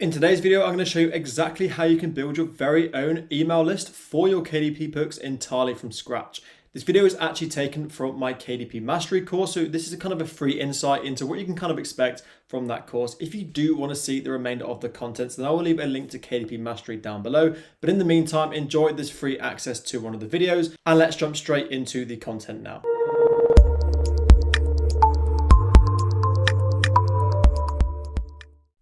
In today's video, I'm going to show you exactly how you can build your very own email list for your KDP books entirely from scratch. This video is actually taken from my KDP Mastery course, so this is a kind of a free insight into what you can kind of expect from that course. If you do want to see the remainder of the contents, then I will leave a link to KDP Mastery down below. But in the meantime, enjoy this free access to one of the videos, and let's jump straight into the content now.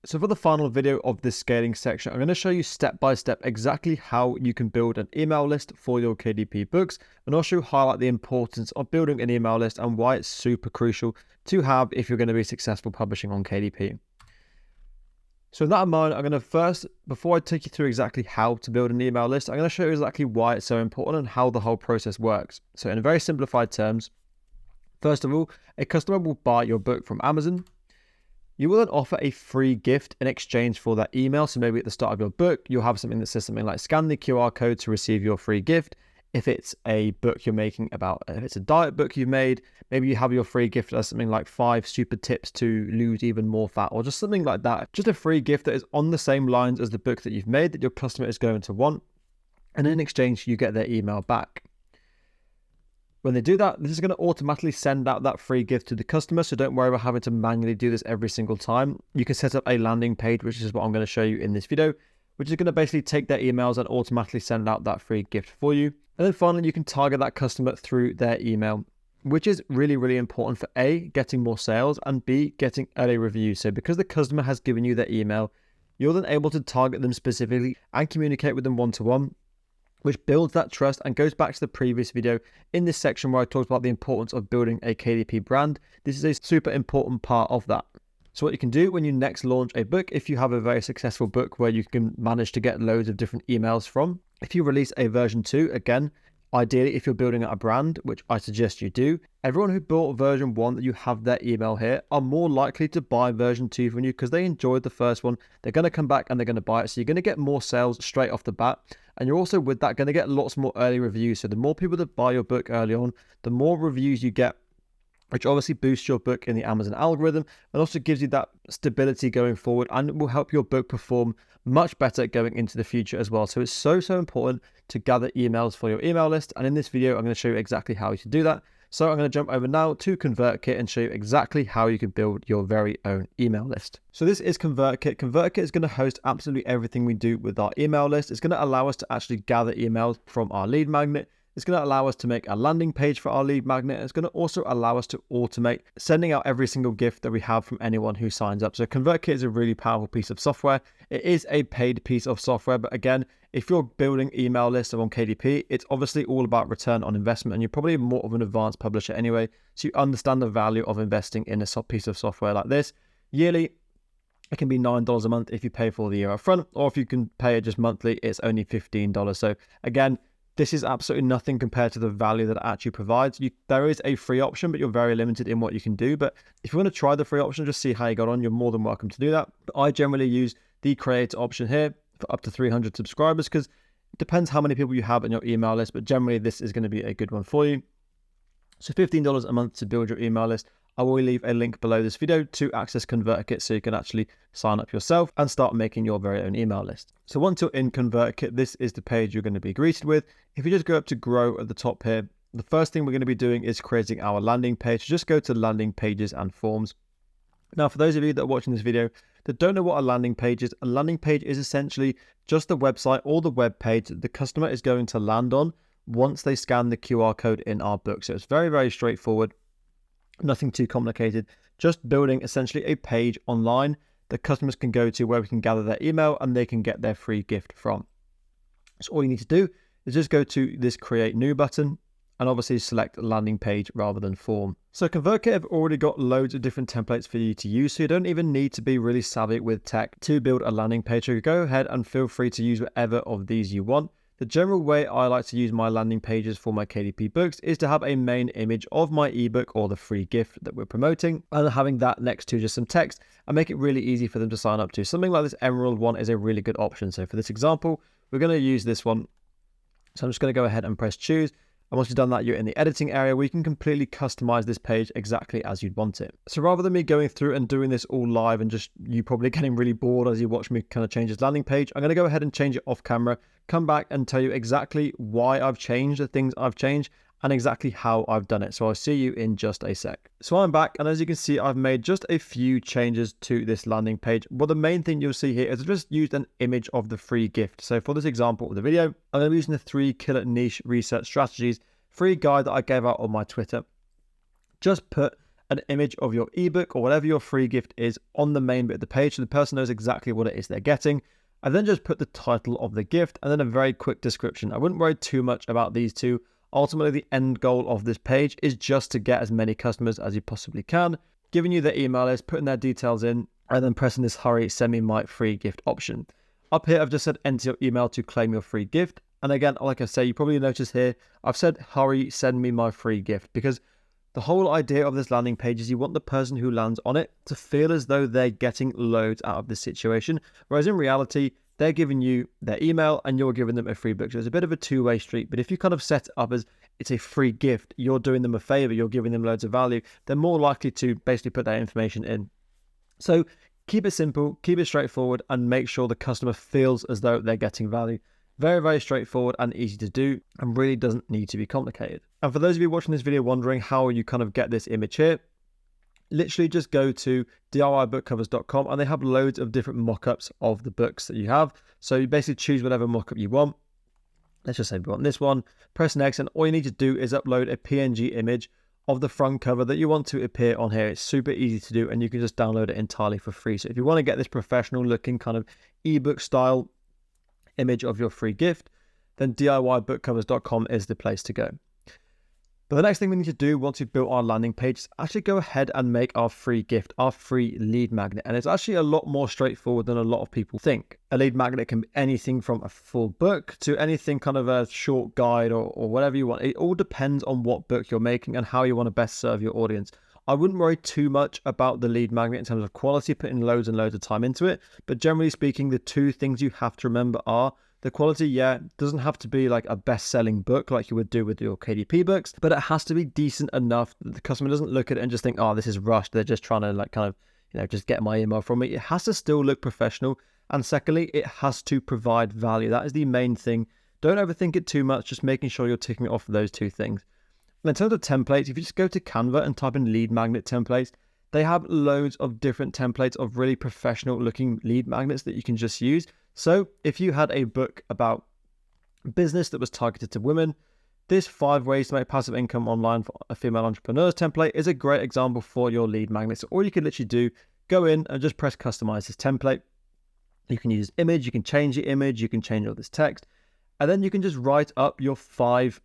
So for the final video of this scaling section, I'm going to show you step by step exactly how you can build an email list for your KDP books, and also highlight the importance of building an email list and why it's super crucial to have if you're going to be successful publishing on KDP. So with that in mind, I'm going to first, before I take you through exactly how to build an email list, I'm going to show you exactly why it's so important and how the whole process works. So in very simplified terms, first of all, a customer will buy your book from Amazon. You will then offer a free gift in exchange for that email. So maybe at the start of your book, you'll have something that says something like scan the QR code to receive your free gift. If it's a book you're making about, if it's a diet book you've made, maybe you have your free gift as something like 5 super tips to lose even more fat, or just something like that. Just a free gift that is on the same lines as the book that you've made that your customer is going to want. And in exchange, you get their email back. When they do that, this is going to automatically send out that free gift to the customer, so don't worry about having to manually do this every single time. You can set up a landing page, which is what I'm going to show you in this video, which is going to basically take their emails and automatically send out that free gift for you. And then finally, you can target that customer through their email, which is really, really important for A, getting more sales, and B, getting early reviews. So because the customer has given you their email, you're then able to target them specifically and communicate with them one-to-one, which builds that trust and goes back to the previous video in this section where I talked about the importance of building a KDP brand. This is a super important part of that. So what you can do when you next launch a book, if you have a very successful book where you can manage to get loads of different emails from, if you release a version 2, again, ideally if you're building out a brand, which I suggest you do, everyone who bought version 1 that you have their email here are more likely to buy version 2 from you because they enjoyed the first one. They're going to come back and they're going to buy it. So you're going to get more sales straight off the bat. And you're also with that going to get lots more early reviews. So the more people that buy your book early on, the more reviews you get, which obviously boosts your book in the Amazon algorithm and also gives you that stability going forward, and it will help your book perform much better going into the future as well. So it's so important to gather emails for your email list. And in this video, I'm going to show you exactly how you can do that. So I'm going to jump over now to Convertkit and show you exactly how you can build your very own email list. So this is Convertkit. Convertkit is going to host absolutely everything we do with our email list. It's going to allow us to actually gather emails from our lead magnet. It's going to allow us to make a landing page for our lead magnet. It's going to also allow us to automate sending out every single gift that we have from anyone who signs up. So Convertkit is a really powerful piece of software. It is a paid piece of software, but again, if you're building email lists on KDP, it's obviously all about return on investment, and you're probably more of an advanced publisher anyway, so you understand the value of investing in a piece of software like this. Yearly, it can be $9 a month if you pay for the year up front, or if you can pay it just monthly, it's only $15. So again, this is absolutely nothing compared to the value that it actually provides. There is a free option, but you're very limited in what you can do. But if you want to try the free option, just see how you got on, you're more than welcome to do that. But I generally use the creator option here for up to 300 subscribers, because it depends how many people you have in your email list, but generally this is going to be a good one for you. So $15 a month to build your email list. I will leave a link below this video to access Convertkit so you can actually sign up yourself and start making your very own email list. So once you're in Convertkit, this is the page you're going to be greeted with. If you just go up to grow at the top here, the first thing we're going to be doing is creating our landing page. Just go to landing pages and forms. Now, for those of you that are watching this video that don't know what a landing page is essentially just the website or the web page that the customer is going to land on once they scan the QR code in our book. So it's very, very straightforward. Nothing too complicated, just building essentially a page online that customers can go to where we can gather their email and they can get their free gift from. So all you need to do is just go to this create new button and obviously select landing page rather than form. So Convertkit have already got loads of different templates for you to use, so you don't even need to be really savvy with tech to build a landing page. So go ahead and feel free to use whatever of these you want. The general way I like to use my landing pages for my KDP books is to have a main image of my ebook or the free gift that we're promoting, and having that next to just some text and make it really easy for them to sign up to. Something like this emerald one is a really good option. So for this example, we're going to use this one. So I'm just going to go ahead and press choose. And once you've done that, you're in the editing area where you can completely customize this page exactly as you'd want it. So rather than me going through and doing this all live and just you probably getting really bored as you watch me kind of change this landing page, I'm going to go ahead and change it off camera, come back and tell you exactly why I've changed the things I've changed and exactly how I've done it. So I'll see you in just a sec. So I'm back, and as you can see, I've made just a few changes to this landing page. Well, the main thing you'll see here is I just used an image of the free gift. So for this example of the video, I'm going to be using the 3 killer niche research strategies free guide that I gave out on my Twitter. Just put an image of your ebook or whatever your free gift is on the main bit of the page so the person knows exactly what it is they're getting. And then just put the title of the gift and then a very quick description. I wouldn't worry too much about these two. Ultimately, the end goal of this page is just to get as many customers as you possibly can, giving you their email list, putting their details in, and then pressing this hurry, send me my free gift option. Up here, I've just said enter your email to claim your free gift. And again, like I say, you probably notice here, I've said hurry, send me my free gift, because the whole idea of this landing page is you want the person who lands on it to feel as though they're getting loads out of this situation, whereas in reality, they're giving you their email and you're giving them a free book. So it's a bit of a two-way street. But if you kind of set it up as it's a free gift, you're doing them a favor, you're giving them loads of value, they're more likely to basically put that information in. So keep it simple, keep it straightforward, and make sure the customer feels as though they're getting value. Very, very straightforward and easy to do, and really doesn't need to be complicated. And for those of you watching this video wondering how you kind of get this image here, literally just go to DIYbookcovers.com and they have loads of different mockups of the books that you have. So you basically choose whatever mockup you want. Let's just say we want this one, press next, and all you need to do is upload a PNG image of the front cover that you want to appear on here. It's super easy to do and you can just download it entirely for free. So if you want to get this professional looking kind of ebook style image of your free gift, then DIYbookcovers.com is the place to go. But the next thing we need to do once we've built our landing page is actually go ahead and make our free gift, our free lead magnet. And it's actually a lot more straightforward than a lot of people think. A lead magnet can be anything from a full book to anything kind of a short guide or whatever you want. It all depends on what book you're making and how you want to best serve your audience. I wouldn't worry too much about the lead magnet in terms of quality, putting loads and loads of time into it. But generally speaking, the two things you have to remember are the quality, doesn't have to be like a best-selling book like you would do with your KDP books, but it has to be decent enough that the customer doesn't look at it and just think, oh, this is rushed. They're just trying to like kind of, just get my email from me. It has to still look professional. And secondly, it has to provide value. That is the main thing. Don't overthink it too much, just making sure you're ticking off those two things. And in terms of templates, if you just go to Canva and type in lead magnet templates, they have loads of different templates of really professional looking lead magnets that you can just use. So if you had a book about business that was targeted to women, this 5 ways to make passive income online for a female entrepreneurs template is a great example for your lead magnet. So all you can literally do, go in and just press customize this template. You can use image, you can change the image, you can change all this text, and then you can just write up your 5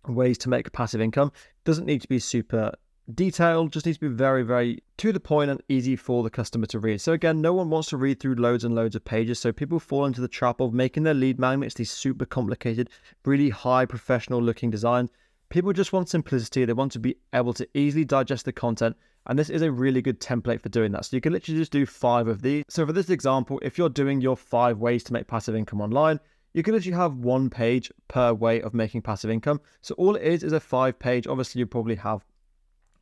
ways to make passive income. Doesn't need to be super detailed, just needs to be very, very to the point and easy for the customer to read. So again, no one wants to read through loads and loads of pages, so people fall into the trap of making their lead magnets these super complicated, really high professional looking design. People just want simplicity. They want to be able to easily digest the content, and this is a really good template for doing that. So you can literally just do 5 of these. So for this example, if you're doing your 5 ways to make passive income online, you can literally have 1 page per way of making passive income. So all it is a 5-page. Obviously you probably have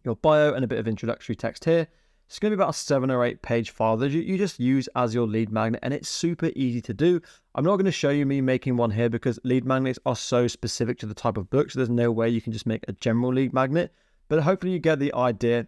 your bio and a bit of introductory text here. It's going to be about a 7 or 8 page file that you just use as your lead magnet, and it's super easy to do. I'm not going to show you me making one here because lead magnets are so specific to the type of book, so there's no way you can just make a general lead magnet, but hopefully you get the idea.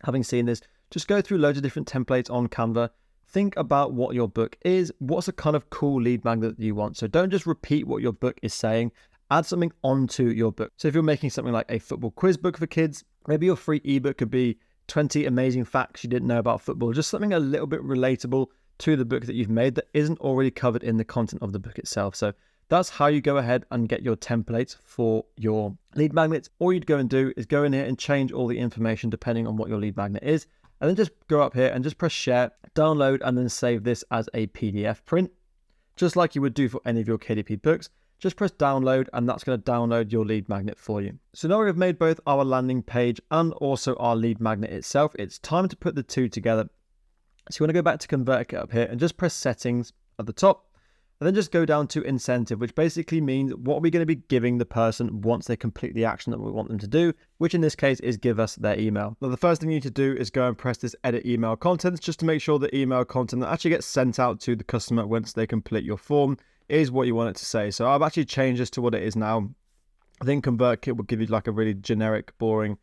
Having seen this, just go through loads of different templates on Canva. Think about what your book is, what's a kind of cool lead magnet that you want. So don't just repeat what your book is saying, add something onto your book. So if you're making something like a football quiz book for kids, maybe your free ebook could be 20 amazing facts you didn't know about football, just something a little bit relatable to the book that you've made that isn't already covered in the content of the book itself. So that's how you go ahead and get your templates for your lead magnets. All you'd go and do is go in here and change all the information depending on what your lead magnet is, and then just go up here and just press share, download, and then save this as a PDF print, just like you would do for any of your KDP books. Just press download and that's going to download your lead magnet for you. So now we've made both our landing page and also our lead magnet itself, it's time to put the two together. So you want to go back to Convertkit up here and just press settings at the top, And then just go down to incentive, which basically means what are we going to be giving the person once they complete the action that we want them to do, which in this case is give us their email. Now, the first thing you need to do is go and press this edit email contents just to make sure the email content that actually gets sent out to the customer once they complete your form is what you want it to say. So I've actually changed this to what it is now. I think Convertkit will give you like a really generic, boring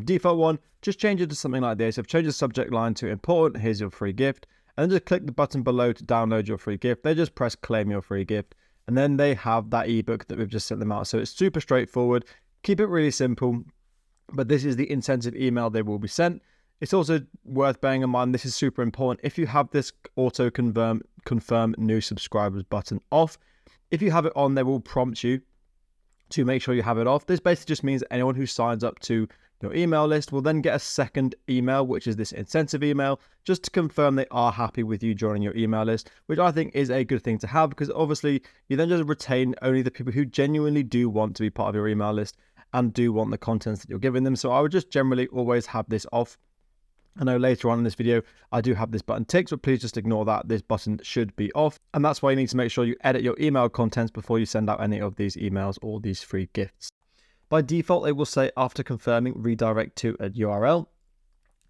default one. Just change it to something like this. I've changed the subject line to important, here's your free gift. And then just click the button below to download your free gift. They just press claim your free gift. And then they have that ebook that we've just sent them out. So it's super straightforward. Keep it really simple. But this is the incentive email they will be sent. It's also worth bearing in mind, this is super important. If you have this auto confirm new subscribers button off, if you have it on, they will prompt you to make sure you have it off. This basically just means anyone who signs up to your email list will then get a second email, which is this incentive email, just to confirm they are happy with you joining your email list, which I think is a good thing to have, because obviously you then just retain only the people who genuinely do want to be part of your email list and do want the contents that you're giving them. So I would just generally always have this off. I know later on in this video, I do have this button ticked, but please just ignore that. This button should be off. And that's why you need to make sure you edit your email contents before you send out any of these emails or these free gifts. By default, it will say after confirming, redirect to a URL.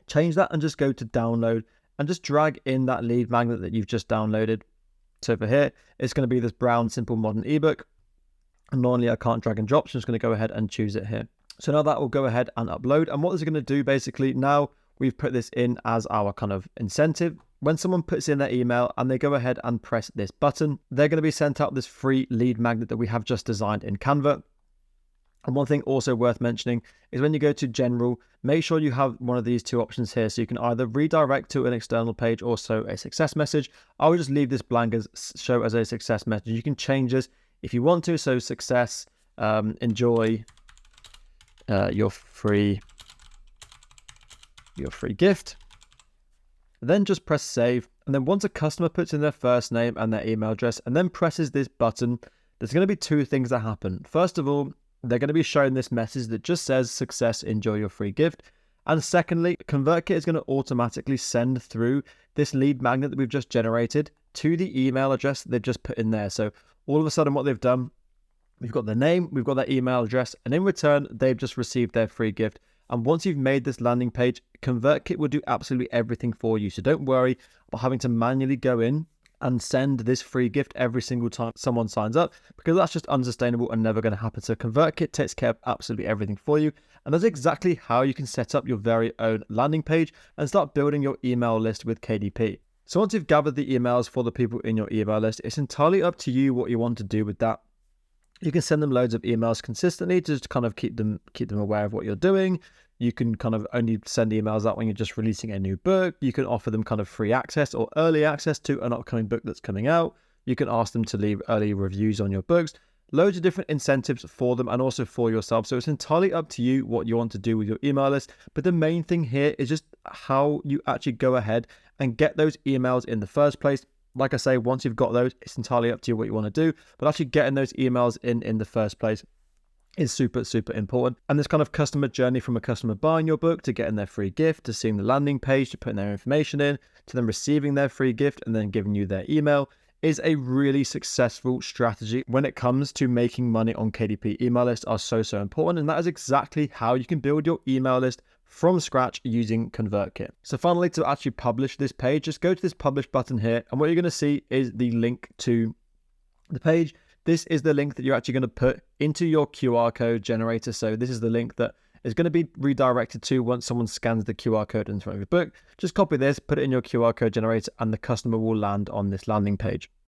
Change that and just go to download and just drag in that lead magnet that you've just downloaded. So for here, it's going to be this brown, simple, modern ebook. And normally I can't drag and drop, so I'm just going to go ahead and choose it here. So now that will go ahead and upload. And what this is going to do basically, now we've put this in as our kind of incentive. When someone puts in their email and they go ahead and press this button, they're going to be sent out this free lead magnet that we have just designed in Canva. And one thing also worth mentioning is when you go to general, make sure you have one of these two options here. So you can either redirect to an external page or show a success message. I would just leave this blank as show as a success message. You can change this if you want to. So success, enjoy your free gift. Then just press save. And then once a customer puts in their first name and their email address and then presses this button, there's going to be two things that happen. First of all, they're going to be shown this message that just says success, enjoy your free gift. And secondly, Convertkit is going to automatically send through this lead magnet that we've just generated to the email address that they've just put in there. So all of a sudden what they've done, we've got their name, we've got their email address, and in return, they've just received their free gift. And once you've made this landing page, Convertkit will do absolutely everything for you. So don't worry about having to manually go in and send this free gift every single time someone signs up, because that's just unsustainable and never going to happen. So Convertkit takes care of absolutely everything for you. And that's exactly how you can set up your very own landing page and start building your email list with KDP. So once you've gathered the emails for the people in your email list, it's entirely up to you what you want to do with that. You can send them loads of emails consistently to just kind of keep them aware of what you're doing. You can kind of only send emails out when you're just releasing a new book. You can offer them kind of free access or early access to an upcoming book that's coming out. You can ask them to leave early reviews on your books. Loads of different incentives for them and also for yourself. So it's entirely up to you what you want to do with your email list. But the main thing here is just how you actually go ahead and get those emails in the first place. Like I say, once you've got those, it's entirely up to you what you want to do. But actually getting those emails in the first place is super, super important. And this kind of customer journey from a customer buying your book to getting their free gift, to seeing the landing page, to putting their information in, to them receiving their free gift and then giving you their email is a really successful strategy when it comes to making money on KDP. Email lists are so, so important. And that is exactly how you can build your email list from scratch using Convertkit. So finally, to actually publish this page, just go to this publish button here. And what you're going to see is the link to the page. This is the link that you're actually going to put into your QR code generator. So this is the link that is going to be redirected to once someone scans the QR code in front of your book. Just copy this, put it in your QR code generator, and the customer will land on this landing page.